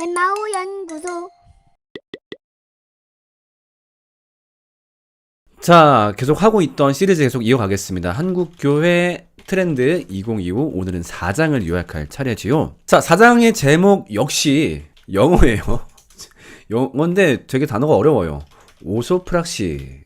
엠마오 연구소. 자, 계속 하고 있던 시리즈 계속 이어가겠습니다. 한국교회 트렌드 2025 오늘은 4장을 요약할 차례지요. 자, 4장의 제목 역시 영어예요. 영어인데 되게 단어가 어려워요. 오소프락시라는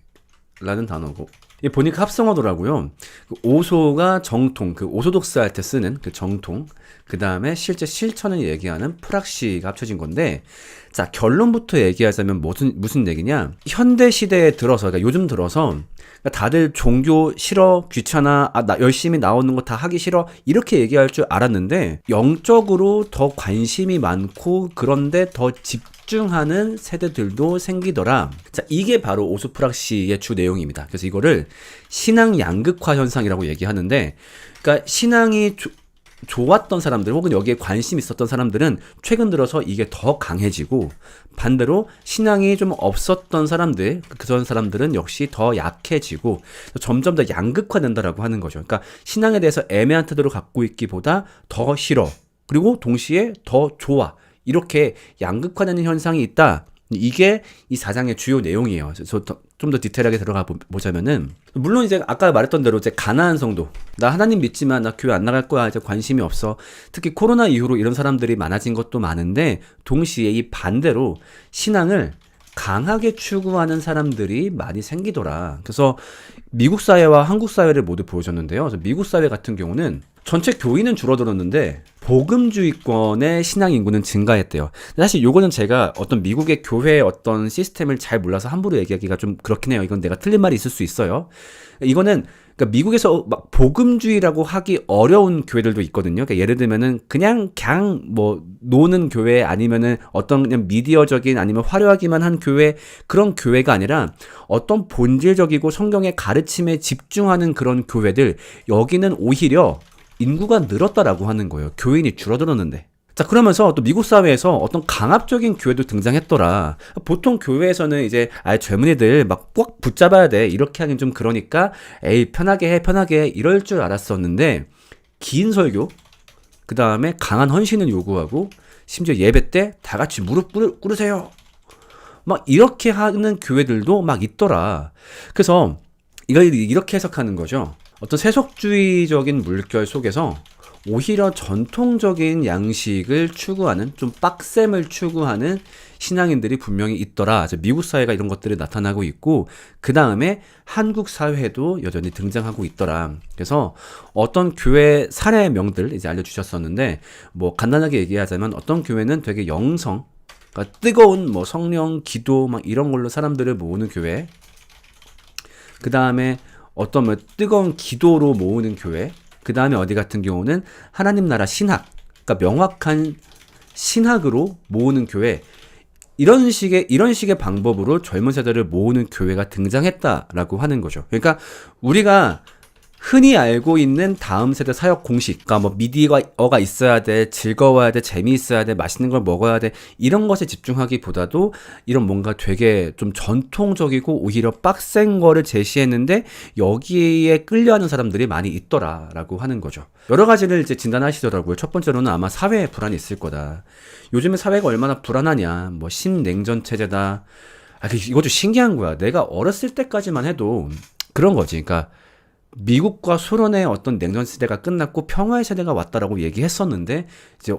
단어고. 이게 보니까 합성어더라고요. 그 오소가 정통, 그 오소독스 할 때 쓰는 그 정통, 그 다음에 실제 실천을 얘기하는 프락시가 합쳐진 건데, 자, 결론부터 얘기하자면 무슨 얘기냐? 현대 시대에 들어서, 그러니까 요즘 들어서, 그러니까 다들 종교 싫어, 귀찮아, 나 열심히 나오는 거 다 하기 싫어, 이렇게 얘기할 줄 알았는데, 영적으로 더 관심이 많고, 그런데 더 집중하는 세대들도 생기더라. 자, 이게 바로 오수프락시의 주 내용입니다. 그래서 이거를 신앙 양극화 현상이라고 얘기하는데, 그러니까 신앙이 좋았던 사람들 혹은 여기에 관심 있었던 사람들은 최근 들어서 이게 더 강해지고, 반대로 신앙이 좀 없었던 사람들, 그런 사람들은 역시 더 약해지고 점점 더 양극화된다라고 하는 거죠. 그러니까 신앙에 대해서 애매한 태도를 갖고 있기보다 더 싫어, 그리고 동시에 더 좋아, 이렇게 양극화되는 현상이 있다. 이게 이 4장의 주요 내용이에요. 그래서 좀 더 디테일하게 들어가 보자면은, 물론 이제 아까 말했던 대로 이제 가난한 성도, 나 하나님 믿지만 나 교회 안 나갈 거야, 이제 관심이 없어. 특히 코로나 이후로 이런 사람들이 많아진 것도 많은데, 동시에 이 반대로 신앙을 강하게 추구하는 사람들이 많이 생기더라. 그래서 미국 사회와 한국 사회를 모두 보여줬는데요. 그래서 미국 사회 같은 경우는 전체 교인은 줄어들었는데 복음주의권의 신앙 인구는 증가했대요. 사실 요거는 제가 어떤 미국의 교회의 어떤 시스템을 잘 몰라서 함부로 얘기하기가 좀 그렇긴 해요. 이건 내가 틀린 말이 있을 수 있어요. 이거는 그러니까 미국에서 막 복음주의라고 하기 어려운 교회들도 있거든요. 그러니까 예를 들면은 그냥 뭐 노는 교회, 아니면은 어떤 그냥 미디어적인 아니면 화려하기만 한 교회, 그런 교회가 아니라 어떤 본질적이고 성경의 가르침에 집중하는 그런 교회들, 여기는 오히려 인구가 늘었다라고 하는 거예요. 교인이 줄어들었는데. 자, 그러면서 또 미국 사회에서 어떤 강압적인 교회도 등장했더라. 보통 교회에서는 이제 젊은이들 막 꽉 붙잡아야 돼, 이렇게 하긴 좀 그러니까 에이 편하게 해, 편하게 해, 이럴 줄 알았었는데, 긴 설교, 그 다음에 강한 헌신을 요구하고, 심지어 예배 때 다 같이 무릎 꿇으세요, 막 이렇게 하는 교회들도 막 있더라. 그래서 이걸 이렇게 해석하는 거죠. 어떤 세속주의적인 물결 속에서 오히려 전통적인 양식을 추구하는, 좀 빡셈을 추구하는 신앙인들이 분명히 있더라. 미국 사회가 이런 것들이 나타나고 있고, 그 다음에 한국 사회도 여전히 등장하고 있더라. 그래서 어떤 교회 사례명들 이제 알려주셨었는데, 뭐 간단하게 얘기하자면 어떤 교회는 되게 영성, 그러니까 뜨거운 뭐 성령, 기도 막 이런 걸로 사람들을 모으는 교회, 그 다음에 어떤 뭐 뜨거운 기도로 모으는 교회, 그 다음에 어디 같은 경우는 하나님 나라 신학, 그러니까 명확한 신학으로 모으는 교회, 이런 식의 방법으로 젊은 세대를 모으는 교회가 등장했다라고 하는 거죠. 그러니까 우리가 흔히 알고 있는 다음 세대 사역 공식, 그러니까 뭐 미디어가 있어야 돼, 즐거워야 돼, 재미있어야 돼, 맛있는 걸 먹어야 돼, 이런 것에 집중하기보다도 이런 뭔가 되게 좀 전통적이고 오히려 빡센 거를 제시했는데 여기에 끌려하는 사람들이 많이 있더라라고 하는 거죠. 여러 가지를 이제 진단하시더라고요. 첫 번째로는 아마 사회에 불안이 있을 거다. 요즘에 사회가 얼마나 불안하냐, 뭐 신냉전 체제다. 이거 좀 신기한 거야. 내가 어렸을 때까지만 해도 그런 거지. 그러니까 미국과 소련의 어떤 냉전 시대가 끝났고 평화의 세대가 왔다라고 얘기했었는데, 이제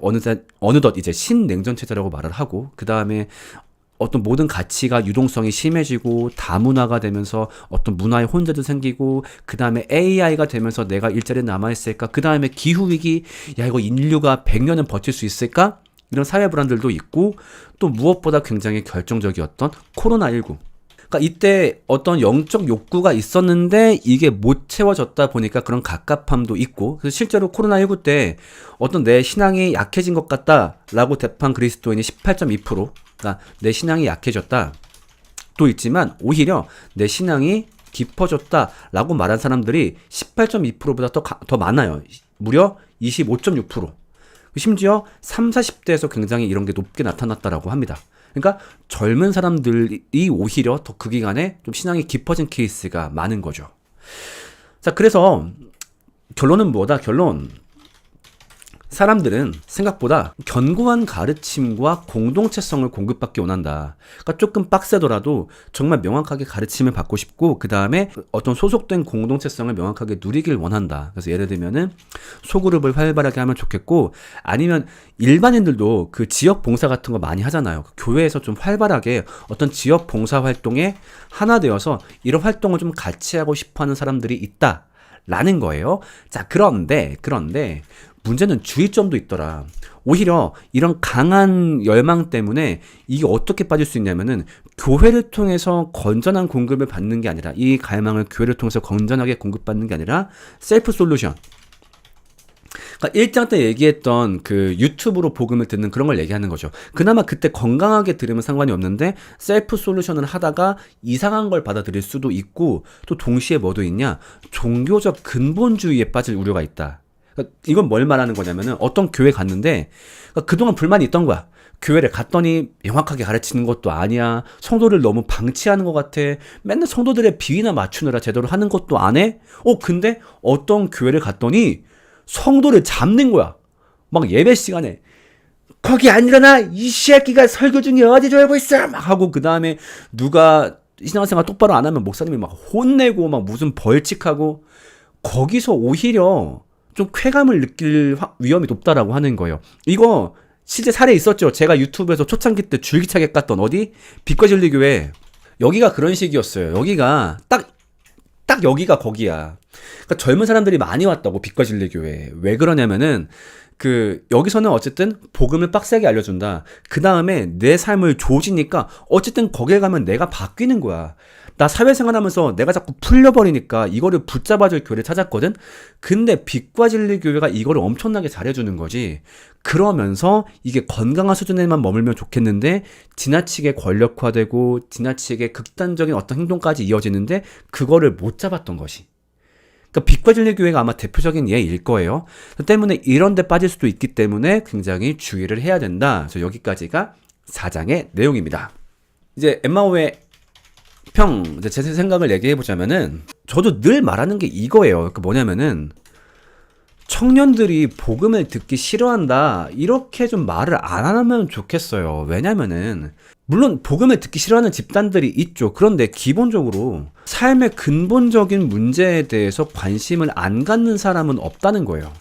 어느덧 이제 신냉전 체제라고 말을 하고, 그 다음에 어떤 모든 가치가 유동성이 심해지고 다문화가 되면서 어떤 문화의 혼재도 생기고, 그 다음에 AI가 되면서 내가 일자리에 남아있을까, 그 다음에 기후위기, 야 이거 인류가 100년은 버틸 수 있을까, 이런 사회 불안들도 있고, 또 무엇보다 굉장히 결정적이었던 코로나19. 그러니까 이때 어떤 영적 욕구가 있었는데 이게 못 채워졌다 보니까 그런 갑갑함도 있고, 그래서 실제로 코로나19 때 어떤 내 신앙이 약해진 것 같다라고 대판 그리스도인이 18.2%, 그러니까 내 신앙이 약해졌다 또 있지만 오히려 내 신앙이 깊어졌다라고 말한 사람들이 18.2%보다 더 많아요. 무려 25.6%. 심지어 3, 40대에서 굉장히 이런 게 높게 나타났다라고 합니다. 그러니까 젊은 사람들이 오히려 더 그 기간에 좀 신앙이 깊어진 케이스가 많은 거죠. 자, 그래서 결론은 뭐다? 결론. 사람들은 생각보다 견고한 가르침과 공동체성을 공급받기 원한다. 그러니까 조금 빡세더라도 정말 명확하게 가르침을 받고 싶고, 그 다음에 어떤 소속된 공동체성을 명확하게 누리길 원한다. 그래서 예를 들면은 소그룹을 활발하게 하면 좋겠고, 아니면 일반인들도 그 지역 봉사 같은 거 많이 하잖아요. 교회에서 좀 활발하게 어떤 지역 봉사 활동에 하나 되어서 이런 활동을 좀 같이 하고 싶어 하는 사람들이 있다. 라는 거예요. 자, 그런데 문제는 주의점도 있더라. 오히려 이런 강한 열망 때문에 이게 어떻게 빠질 수 있냐면은 교회를 통해서 건전한 공급을 받는 게 아니라, 이 갈망을 교회를 통해서 건전하게 공급받는 게 아니라 셀프 솔루션. 그러니까 1장 때 얘기했던 그 유튜브로 복음을 듣는 그런 걸 얘기하는 거죠. 그나마 그때 건강하게 들으면 상관이 없는데 셀프 솔루션을 하다가 이상한 걸 받아들일 수도 있고, 또 동시에 뭐도 있냐? 종교적 근본주의에 빠질 우려가 있다. 그러니까 이건 뭘 말하는 거냐면은 어떤 교회 갔는데 그러니까 그동안 불만이 있던 거야. 교회를 갔더니 명확하게 가르치는 것도 아니야. 성도를 너무 방치하는 것 같아. 맨날 성도들의 비위나 맞추느라 제대로 하는 것도 안 해. 근데 어떤 교회를 갔더니 성도를 잡는 거야. 막 예배 시간에 거기 안 일어나, 이 새끼가 설교 중에 어디 졸고 있어 막 하고, 그 다음에 누가 신앙생활 똑바로 안 하면 목사님이 막 혼내고 막 무슨 벌칙하고, 거기서 오히려 좀 쾌감을 느낄 위험이 높다라고 하는 거예요. 이거 실제 사례 있었죠. 제가 유튜브에서 초창기 때 줄기차게 깠던 어디? 빛과 진리 교회. 여기가 그런 식이었어요. 여기가 딱 여기가 거기야. 그러니까 젊은 사람들이 많이 왔다고, 빛과 진리 교회. 왜 그러냐면은 여기서는 어쨌든 복음을 빡세게 알려준다. 그 다음에 내 삶을 조지니까 어쨌든 거기에 가면 내가 바뀌는 거야. 나 사회생활 하면서 내가 자꾸 풀려버리니까 이거를 붙잡아줄 교회를 찾았거든? 근데 빛과 진리 교회가 이거를 엄청나게 잘해주는 거지. 그러면서 이게 건강한 수준에만 머물면 좋겠는데 지나치게 권력화되고 지나치게 극단적인 어떤 행동까지 이어지는데 그거를 못 잡았던 것이. 그러니까 빛과 진리 교회가 아마 대표적인 예일 거예요. 때문에 이런 데 빠질 수도 있기 때문에 굉장히 주의를 해야 된다. 그래서 여기까지가 4장의 내용입니다. 이제 엠마오의 제 생각을 얘기해보자면은, 저도 늘 말하는 게 이거예요. 뭐냐면은, 청년들이 복음을 듣기 싫어한다, 이렇게 좀 말을 안 하면 좋겠어요. 왜냐면은, 물론 복음을 듣기 싫어하는 집단들이 있죠. 그런데 기본적으로 삶의 근본적인 문제에 대해서 관심을 안 갖는 사람은 없다는 거예요.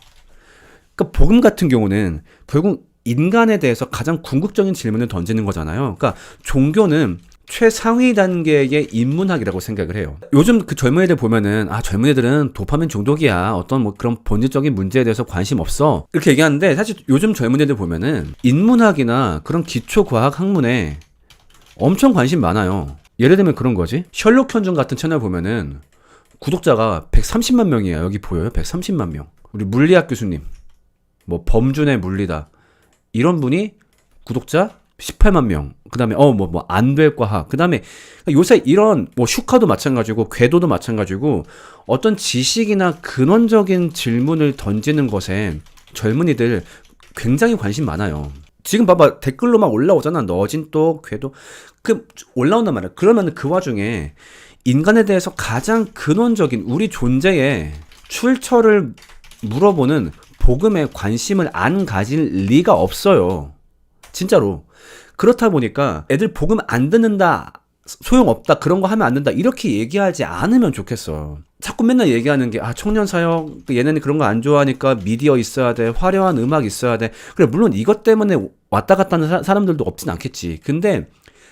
그러니까 복음 같은 경우는 결국 인간에 대해서 가장 궁극적인 질문을 던지는 거잖아요. 그러니까 종교는 최상위 단계의 인문학이라고 생각을 해요. 요즘 그 젊은 애들 보면은, 젊은 애들은 도파민 중독이야, 어떤 뭐 그런 본질적인 문제에 대해서 관심 없어, 이렇게 얘기하는데, 사실 요즘 젊은 애들 보면은 인문학이나 그런 기초과학 학문에 엄청 관심 많아요. 예를 들면 그런 거지. 셜록 현준 같은 채널 보면은 구독자가 130만 명이에요. 여기 보여요? 130만 명. 우리 물리학 교수님, 뭐 범준의 물리다, 이런 분이 구독자 18만 명. 그 다음에 안될과학. 그 다음에 요새 이런 뭐 슈카도 마찬가지고 궤도도 마찬가지고 어떤 지식이나 근원적인 질문을 던지는 것에 젊은이들 굉장히 관심 많아요. 지금 봐봐, 댓글로 막 올라오잖아. 너진또 궤도 올라온단 말이야. 그러면 그 와중에 인간에 대해서 가장 근원적인 우리 존재의 출처를 물어보는 복음에 관심을 안 가질 리가 없어요. 진짜로. 그렇다 보니까 애들 복음 안 듣는다, 소용없다, 그런 거 하면 안 된다, 이렇게 얘기하지 않으면 좋겠어. 자꾸 맨날 얘기하는 게 청년사역, 얘네는 그런 거 안 좋아하니까 미디어 있어야 돼, 화려한 음악 있어야 돼. 그래, 물론 이것 때문에 왔다 갔다 하는 사람들도 없진 않겠지. 근데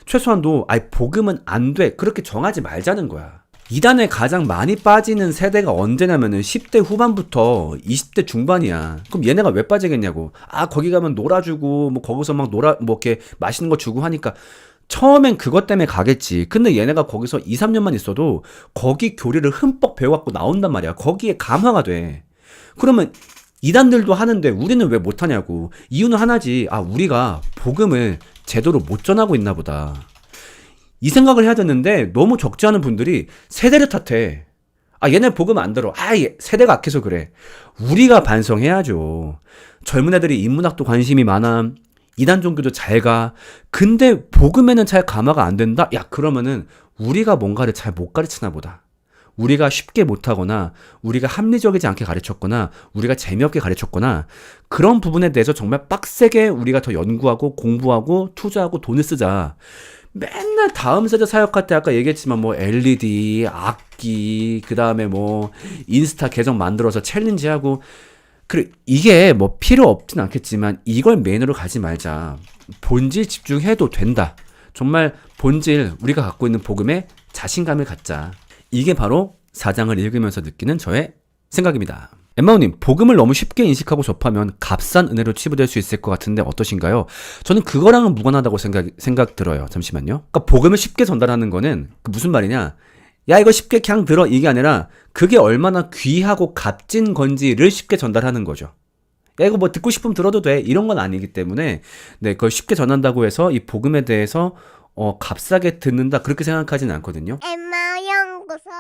최소한도 복음은 안 돼, 그렇게 정하지 말자는 거야. 이단에 가장 많이 빠지는 세대가 언제냐면은 10대 후반부터 20대 중반이야. 그럼 얘네가 왜 빠지겠냐고. 거기 가면 놀아주고, 뭐 거기서 뭐 이렇게 맛있는 거 주고 하니까 처음엔 그것 때문에 가겠지. 근데 얘네가 거기서 2, 3년만 있어도 거기 교리를 흠뻑 배워갖고 나온단 말이야. 거기에 감화가 돼. 그러면 이단들도 하는데 우리는 왜 못하냐고. 이유는 하나지. 우리가 복음을 제대로 못 전하고 있나 보다. 이 생각을 해야 되는데 너무 적지 않은 분들이 세대를 탓해. 얘네 복음 안 들어. 세대가 악해서 그래. 우리가 반성해야죠. 젊은 애들이 인문학도 관심이 많아. 이단 종교도 잘 가. 근데 복음에는 잘 감화가 안 된다? 그러면은 우리가 뭔가를 잘 못 가르치나 보다. 우리가 쉽게 못하거나 우리가 합리적이지 않게 가르쳤거나 우리가 재미없게 가르쳤거나 그런 부분에 대해서 정말 빡세게 우리가 더 연구하고 공부하고 투자하고 돈을 쓰자. 맨날 다음 세대 사역할 때 아까 얘기했지만 뭐 LED, 악기, 그 다음에 뭐 인스타 계정 만들어서 챌린지하고 그래 이게 뭐 필요 없진 않겠지만 이걸 메인으로 가지 말자. 본질 집중해도 된다. 정말 본질 우리가 갖고 있는 복음에 자신감을 갖자. 이게 바로 4장을 읽으면서 느끼는 저의 생각입니다. 엠마오님, 복음을 너무 쉽게 인식하고 접하면 값싼 은혜로 치부될 수 있을 것 같은데 어떠신가요? 저는 그거랑은 무관하다고 생각 들어요. 잠시만요. 그러니까 복음을 쉽게 전달하는 거는 무슨 말이냐? 야, 이거 쉽게 그냥 들어. 이게 아니라 그게 얼마나 귀하고 값진 건지를 쉽게 전달하는 거죠. 야, 이거 뭐 듣고 싶으면 들어도 돼. 이런 건 아니기 때문에 네, 그걸 쉽게 전한다고 해서 이 복음에 대해서 값싸게 듣는다 그렇게 생각하지는 않거든요. 엠마 연구소